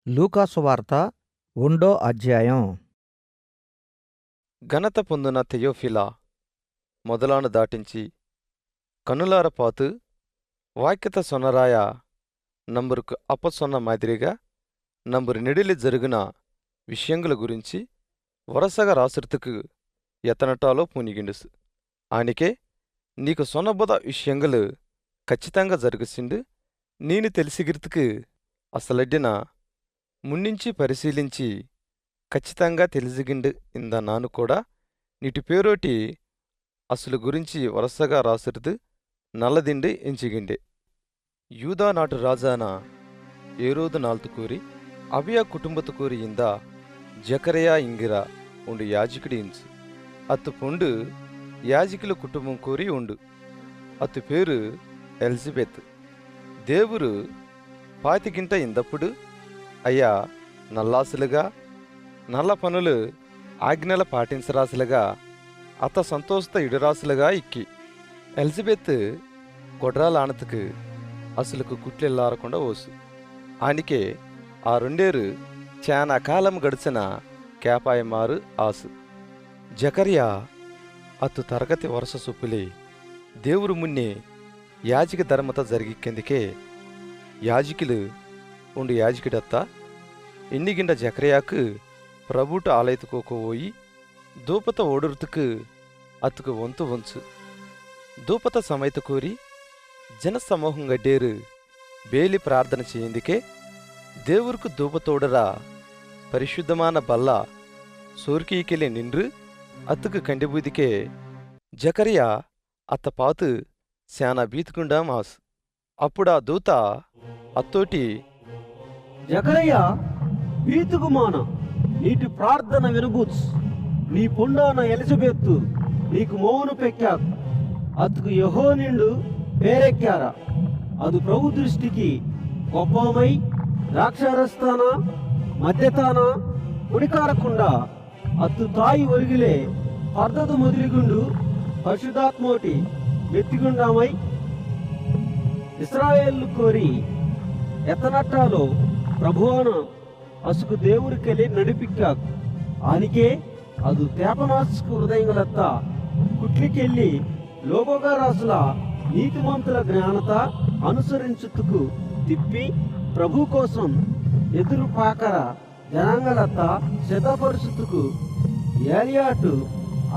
లూకాసు వార్త 1 ఘనత పొందిన తెయోఫిలా మొదలాను దాటించి కనులార పాతు వాక్యత సొనరాయ నంబరుకు అప్పసొన్న మాదిరిగా నంబరు నెడిలి జరుగున విషయంగుల గురించి వరసగా రాసుర్తుకు ఎతనటాలో పూనిగిండుసు ఆనికే నీకు సొనబొద విషయంగులు ఖచ్చితంగా జరుగుసిండు నేను తెలిసిగిర్తుకు అసలడ్డిన మున్నించి పరిశీలించి ఖచ్చితంగా తెలిసిగిండు ఇంద నాను కూడా నీటి పేరోటి అసలు గురించి వరసగా రాసురుదు నల్లదిండి ఎంచిగిండే యూదా నాటు రాజాన ఏరోదు నాల్తు కూరి అవియా కుటుంబతు కూరి ఇంద జకరయా ఇంగిరా ఉండు యాజకుడి ఇంచు అత్తు పొండు యాజకుల కుటుంబం కూరి ఉండు అత్తు పేరు ఎలిజబెత్ దేవురు పాతికింట ఇందప్పుడు అయ్యా నల్లాసులుగా నల్ల పనులు ఆజ్ఞల పాటించరాసులుగా అత సంతోషత ఇడురాసులుగా ఇక్కి ఎలిజబెత్ గొడ్రాలానతుకు అసలుకు కుట్లెల్లారకుండా ఓసు ఆనికే ఆ రెండేరు చానా కాలం గడిచిన కేపాయమారు ఆసు జకర్యా అత్తు తరగతి వరుస సొప్పులే దేవురు మున్నే యాజిక ధర్మత జరిగిక్కెందుకే యాజికులు ఉండు యాజికుడత్త ఎన్నిగిండ జకర్యాకు ప్రభుట ఆలయతుకోకపోయి దూపత ఓడురుతుకు అతుకు వంతు వంచు దూపత సమయత కోరి జనసమూహం గడ్డేరు బేలి ప్రార్థన చేయందుకే దేవురుకు దూపతోడరా పరిశుద్ధమాన బల్ల సోర్కీకెళ్ళి నిండ్రు అతుకు కండిబూదికే జకర్యా అత్త పాతు శానా బీతుకుండా మాసు అప్పుడా దూత అత్తోటి జకరయ్యా బీతుకుమాన నీటి ప్రార్థన వినబూచ్ నీ పొండాన ఎలిజబెత్తు నీకు మౌను పెక్కాకు అతుకు యహో నిండు పేరెక్కారా అది ప్రభు దృష్టికి గొప్పమై ద్రాక్షారస్తాన మధ్యతాన ఉడికారకుండా అత్తు తాయి ఒరిగిలే పర్దదు మొదిలిగుండు పరిశుద్ధాత్మోటి మెత్తిగుండామై ఇస్రాయేళ్లు కోరి ఎత్తనట్టాలో ప్రభువాన అసుకు దేవుడికెళ్ళి నడిపిక్కాకు ఆనికే అది తేపనాసుకు హృదయంగలత్త కుట్లికెళ్ళి లోబోగా రాసుల నీతిమంతుల జ్ఞానత అనుసరించుతుకు తిప్పి ప్రభు కోసం ఎదురు పాకర జనాంగలత్త శతపరుచుతుకు ఏలియాటు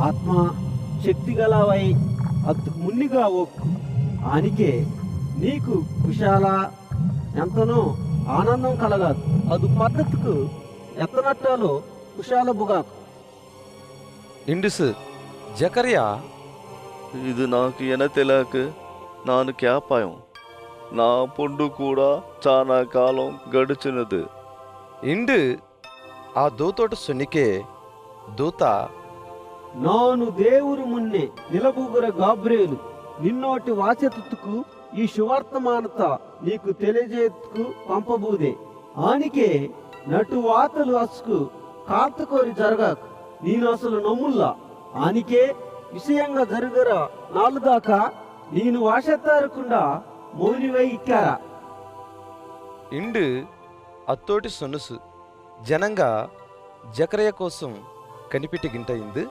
ఆత్మ శక్తిగలవై అత్తుకు మున్నిగా ఒక్కు ఆనికే నీకు కుశాల ఎంతనో ఆనందం కలగాదు అది పద్ధతికు ఎత్తనట్టాలో కుశాల బుగాకు ఇండుసు జకర్యా இது నాకు ఎనతెలాక నాను కేపాయం నా పొండు కూడా చాలా కాలం గడిచినది ఇండు ఆ దూతోటి సొన్నికే దూత నాను దేవురు మున్నే నిలబూగుర గాబ్రేలు నిన్నోటి వాచెతుకు ఈ సువార్తమానత నీకు తెలియజేతుకు పంపబూదే ఆనికే నటు వాతలు అసుకు కార్తకోరి జరగాకు నేను అసలు నమ్ముల్లా ఆనికే విషయంగా జరుగురా నాలుదాకా నేను వాషెత్తారకుండా మౌనివై ఇక్కారా ఇండు అత్తోటి సొనుసు జనంగా జకరయ్య కోసం కనిపెట్టి గింట ఇందు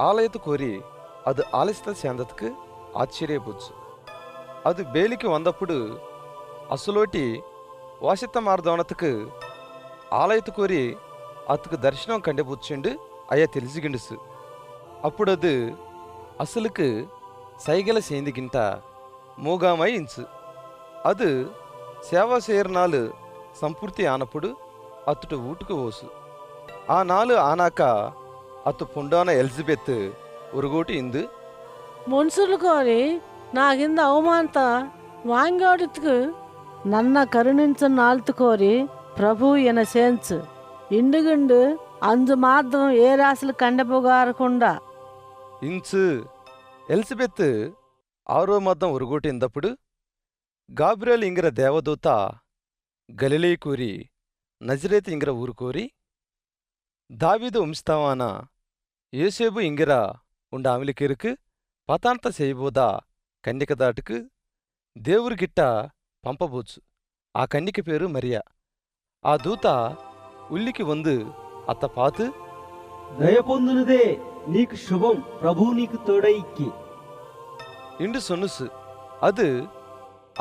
ఆలయతు కోరి అది ఆలస్త శాందతకు ఆశ్చర్యబుచ్చు అది బేలికి వందప్పుడు అసలోటి వాసిత మార్దవనతకు ఆలయతు కోరి అతుకు దర్శనం కండిపుచ్చిండు అయ్యా తెలిసిగిండుసు అప్పుడది అసలుకు సైగల సేందిగింట మూగామై ఇంచు అది సేవా సేర్నాలు సంపూర్తి ఆనప్పుడు అతుటు ఊటుకు ఓసు ఆ నాలు ఆనాక అతు పుండాన ఎలిజబెత్ ఉరుగోటి ఇందు ಮನುಷ್ಯರು ಕೋರಿ ನಾಗಿಂದ ಅವಮಾನತ ವಾಂಗೋಡಿತ್ಕು ನನ್ನ ಕರುಣಿಂಚ ನಾಲ್ತು ಕೋರಿ ప్రభు ఎన సేంచు ఇండుగుండు అంజు మాత్రం ఏ రాశులు కండపోగారకుండా ఇంచు ఎలిజబెత్ ఆరో మద్దం ఉరుగోటి ఇందప్పుడు గాబ్రియల్ ఇంగిర దేవదూత గలిలీ కూరి నజరేత్ ఇంగిర ఊరుకోరి దావీదు వంశతావాన యేసేబు ఇంగిర ఉండ ఆమెలికెరుకు పతాంత చేయబోదా కన్నిక దాటుకు దేవురిగిట్ట పంపబోచ్చు ఆ కన్నిక పేరు మరియా ఆ దూత ఉల్లికి వందు అత్త పాతు దయ పొందునదే నీకు శుభం, ప్రభు నీకు తోడైక్కి. ఇండు సొన్నుసు అది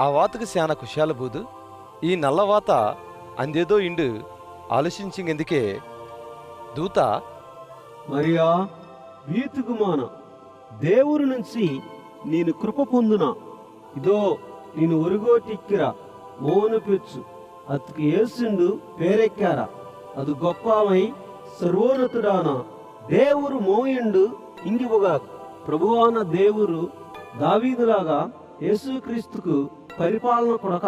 ఆ వాతకు శాన కుశాల బూదు. ఈ నల్లవాత అందేదో ఇండు ఆలోచించింగెందుకే దూత మరియా వీతుకుమాన, దేవుని నుంచి నేను కృప పొందునా. ఇదో నేను ఒరుగోటిక్కిరా మోను పెచ్చు అతుకు యేసుండు పేరెక్కారా. అది గొప్పమై సర్వోన్నతుడాన దేవురు మోయిండు ఇంగివగా. ప్రభువాన దేవురు దావీదులాగా యేసుక్రీస్తుకు పరిపాలన కొడక.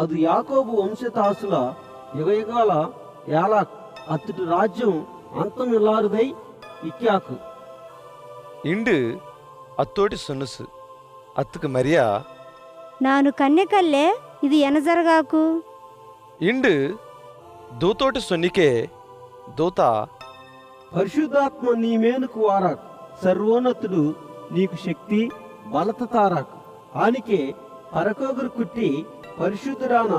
అది యాకోబు వంశతాసుల యుగయుగాల ఎలా అతడి రాజ్యం అంతమిల్లారుదై ఇక్కాకు. ఇండు అత్తోటి సొన్నుసు అత్తుకు మరియా నాను కన్యకల్లే ఇది ఎనజరగాకు. ఇండు దూతోటి సొన్నికే దూత పరిశుద్ధాత్మ నీ మేలుకు వారాకు. సర్వోన్నతుడు నీకు శక్తి బలత తారాకు. ఆనికే పరకోగురు కుట్టి పరిశుద్ధురాన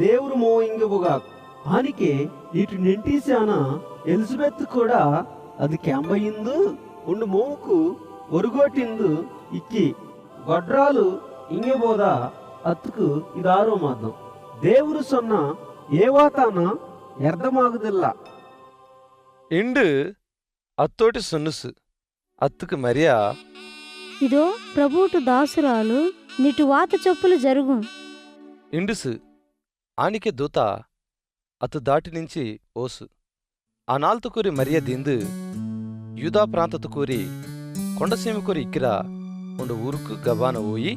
దేవురు మోయింగబుగాకు. ఆనికే ఇటు నింటిశాన ఎలిజబెత్ కూడా అది క్యాంబయిందు ఉండు మోవుకు ఒరుగోటిందు ఇక్కి గొడ్రాలు ఇంగబోదా అత్తుకు ఇదారో మాదం. దేవురు సొన్న ఏవాతాన ఎర్దమాగుదిల్ల. ఇండు అత్తోటి సొన్నుసు అత్తుకు మరియా ఇదో ప్రభువుటు దాసురాలు, నిటు వాత చొప్పులు జరుగు. ఇండుసు ఆనికే దూత అతు దాటి నుంచి ఓసు. ఆ నాల్తు కూరి మరియ దిందు యూదా ప్రాంతతు కూరి కొండసీమ కూరి ఇక్కిరా ఉండు ఊరుకు గబాన పోయి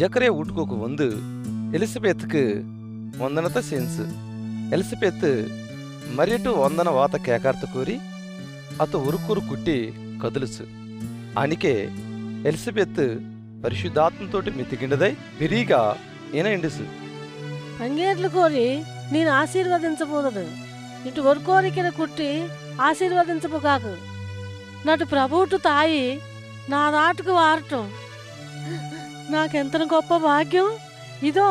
జకరే ఊటుకోకు వందు ఎలిజబెత్కు వందనత సెన్సు. ఎలిజబెత్ మరియటు వందన వాత కేకార్త కూరి అత ఉరుకూరు కుట్టి కదులుసు. ఆనికే ఎలిజబెత్ పరిశుద్ధాత్మతోటి మెతికిండదై పిరిగా ఈయన ఇండుసు. అంగేర్లు కోరి నేను ఆశీర్వదించబోదదు. ఇటు ఒరుకోరికిన కుట్టి ఆశీర్వదించబోగాకు. నటు ప్రభువుటు తాయి నా దాటుకు వారటం నాకెంత గొప్ప భాగ్యం. ఇదో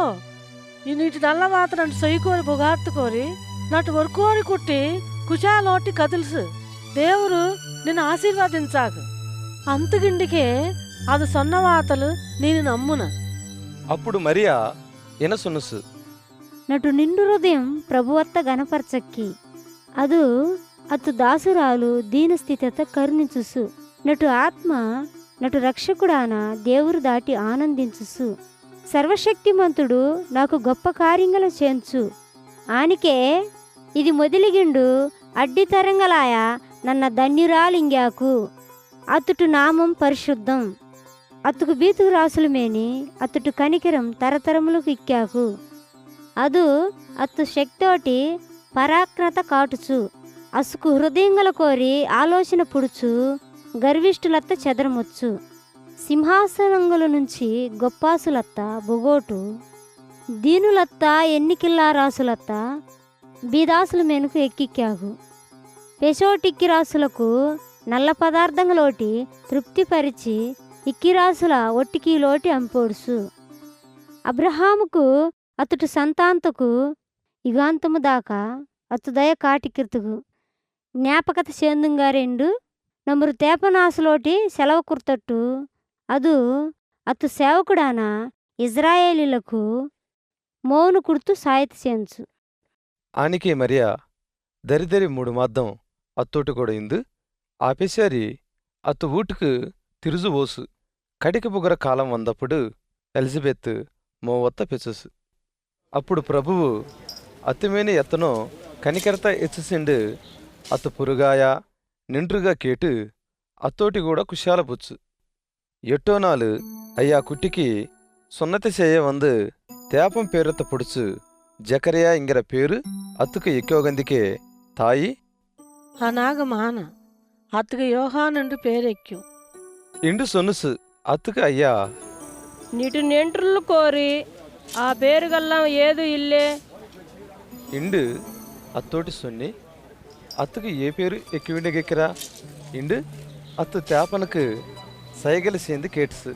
ఈ నీటి నల్లవాత నన్ను సొయ్యకోరి బొగార్తు కోరి నటు ఒరుకోరి కుట్టి కుశాలోటి కదులుసు. దేవురు నిన్ను ఆశీర్వదించాకు. అంతుగిండికే అది సొన్నవాతలు నేను నమ్మున. అప్పుడు మరియా ఈయన సొన్నుసు నటు నిండు హృదయం ప్రభువత్త గణపరచక్కి. అదు అతు దాసురాలు దీనస్థితిత కరుణించుసు. నటు ఆత్మ నటు రక్షకుడాన దేవురు దాటి ఆనందించుసు. సర్వశక్తిమంతుడు నాకు గొప్ప కార్యంగల చేంచు. ఆనికే ఇది మొదలిగిండు అడ్డి తరంగలాయ నన్న ధన్యురాలింగ్యాకు. అతుటు నామం పరిశుద్ధం. అతుకు బీతుకు రాసులమేని అతుటు కనికరం తరతరములకు ఇక్కాకు. అదు అత్తు శక్తోటి పరాక్రత కాటుచు. అసుకు హృదయంగల కోరి ఆలోచన పుడుచు గర్విష్ఠులత్త చెదరమొచ్చు. సింహాసనంగుల నుంచి గొప్పాసులత్త బొగోటు. దీనులత్త ఎన్నికిల్లా రాసులత్త బీదాసుల మెనుకు ఎక్కిక్కాగు. పెసోటిక్కిరాసులకు నల్ల పదార్థంలోటి తృప్తిపరిచి ఇక్కిరాసుల ఒట్టికీలోటి అంపోడుసు. అబ్రహాముకు అతడు సంతాంతకు యుగాంతము దాకా అతు దయ కాటికిర్తుగు. జ్ఞాపకత సేందుంగా రెండు నమ్మురు తేపనాసులోటి సెలవు కుర్తట్టు. అదు అతు సేవకుడాన ఇజ్రాయేలీలకు మౌను కుర్తు సాయత చేంచు. ఆనికే మరియా దరిదరి 3 మాద్దం అత్తోటి కూడా ఇందు ఆపేశారి అత్తు ఊటుకు తిరుజు ఓసు. కడికి బుగర కాలం వందప్పుడు ఎలిజబెత్ మోవత్త పెచ్చుసు. అప్పుడు ప్రభువు అత్తిమేని ఎత్తనో కనికరత ఎచ్చుసిండు అత్తు పురుగాయ నిండ్రుగా కేటు అత్తోటి కూడా కుశాల పుచ్చు. ఎట్టోనాలు అయ్యా కుట్టికి సున్నతి చేయ వందు తేపం పేరుత పుడుచు జకరియా ఇంగిర పేరు అత్తుకు ఎక్కోగందికే తాయి అనాగమాన అత్తుకు యోహానుండు పేరెక్కు. ఇండు సొన్నుసు అత్తుకు అయ్యా నిటు నెంట్రులు కోరి ఆ పేరు గల్లం ఏదు ఇల్లే. ఇండు అత్తోటి సొన్ని అత్తుకు ఏ పేరు ఎక్కివిండగెక్కిరా. ఇండు అత్తు తేపనకు సైగలి సేంది కేట్సు.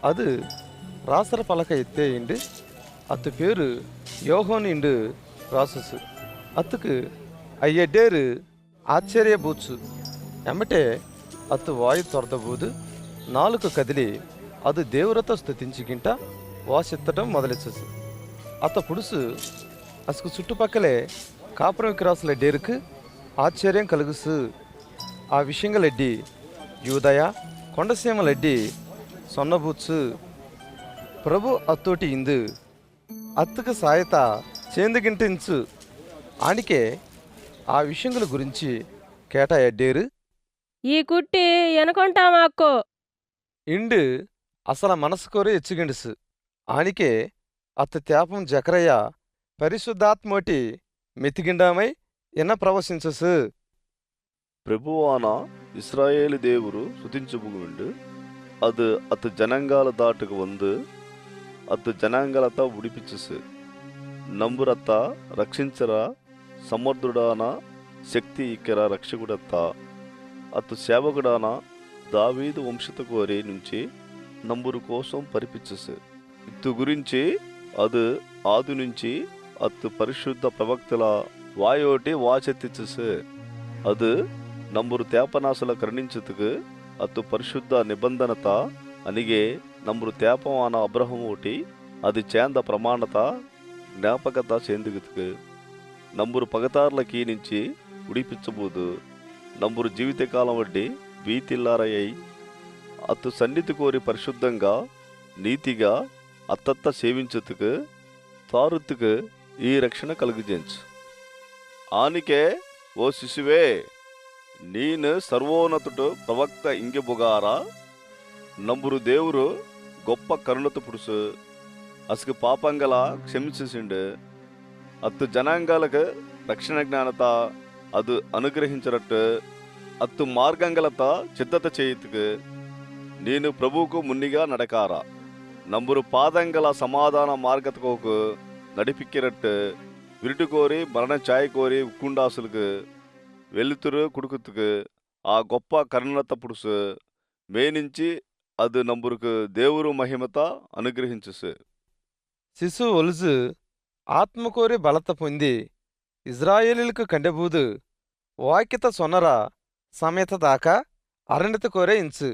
అది రాసర పలక ఎత్తే ఇండు అత్తు పేరు యోహోను ఇండు ಪ್ರಾಸಸ್ ಅತ್ತಕ್ಕೆ ಆ ಎಡ್ಡೇರು ಆಶ್ಚರ್ಯ ಬೂಚು ಎಮ್ಮಟೆ ಅತ್ತು ವಾಯು ತೊರೆದಬಹುದು నాలుక కదిలి అది దేవరతో స్థుతించుకుంట వాసెత్తడం మొదలెచ్చు అత్త పుడుసు అసలు చుట్టుపక్కలే కాపురం క్రాసుల డేరుకు ఆశ్చర్యం కలుగుసు ఆ విషయంగలెడ్డి యూదయ కొండసీమలెడ్డి సొన్నబూచు ప్రభు అత్తోటి ఇందు అత్తకు సాయత చేందుగింటించు ఆనికే ఆ విషయంగుల గురించి కేటా ఎడ్డేరు ఈ కుట్టి ఎనకొంటామా అక్కో ఇండు అసలు మనసు కోరి ఎచ్చుగిండుసు ఆనికే అత్త త్యాపం జకరయ్య పరిశుద్ధాత్మోటి మెతిగిండామై ఎన్న ప్రవశించసు ప్రభువాన ఇస్రాయేలు దేవురు స్తుతించుముగుండు அது அத்து ஜனங்கால தாட்டுக்கு வந்து அத்து ஜனங்களத்த உடிப்பிச்சுசு நம்புரத்த రక్షించరా సమర్థుడాన శక్తి ఇక్కర రక్షకుడత్త అతు సేవకుడాన దావీదు వంశత కోరి నుంచి నంబురు కోసం పరిపించసు ఇత్తు గురించి అది ఆది నుంచి అత్తు పరిశుద్ధ ప్రవక్తల వాయోటి వాచెత్తిచ్చు అది నంబురు తేపనాసుల కరుణించుతుకు అత్తు పరిశుద్ధ నిబంధనత అనిగే నంబురు తేపమాన అబ్రహం ఒకటి అది చేంద ప్రమాణత జ్ఞాపకత చేందుగుతుకు నంబురు పగతార్లకి నుంచి ఉడిపించబోదు నంబురు జీవితకాలం వడ్డి వీతిల్లారయ్యి అత్తు సన్నిధి కోరి పరిశుద్ధంగా నీతిగా అత్తత్త సేవించుతుకు తారుత్తుకు ఈ రక్షణ కలుగుజేంచు ఆనికే ఓ శిశువే ನೀನು ಸರ್ವೋನ್ನತುಡು ಪ್ರವಕ್ತ ಇಂಗೆ ಬುಗಾರ ನಂಬುರು ದೇವರು గొప్ప కరుణత పురుసు అసలు పాపంగల క్షమించేసిండు అత్తు జనాంగాలకు రక్షణ జ్ఞానత అది అనుగ్రహించరట్టు అత్తు మార్గంగలత సిద్ధత చేయుతుకు నేను ప్రభువుకు మున్నిగా నడకార నంబురు పాదంగల సమాధాన మార్గతకోకు నడిపిక్కిరట్టు విరుటు కోరి మరణ ఛాయ్ కోరి ఉక్కుండాసులకు వెలుతురు కుడుకుతుకు ఆ గొప్ప కరుణత పురుసు మేనించి అది నంబురుకు దేవురు మహిమత అనుగ్రహించుసు శిశు ఒలుజు ఆత్మకోరి బలత పొంది ఇజ్రాయేలీలకు కండెబూదు వాక్యత సొన్నర సమేత దాకా అరణ్యత కోరే ఇంచు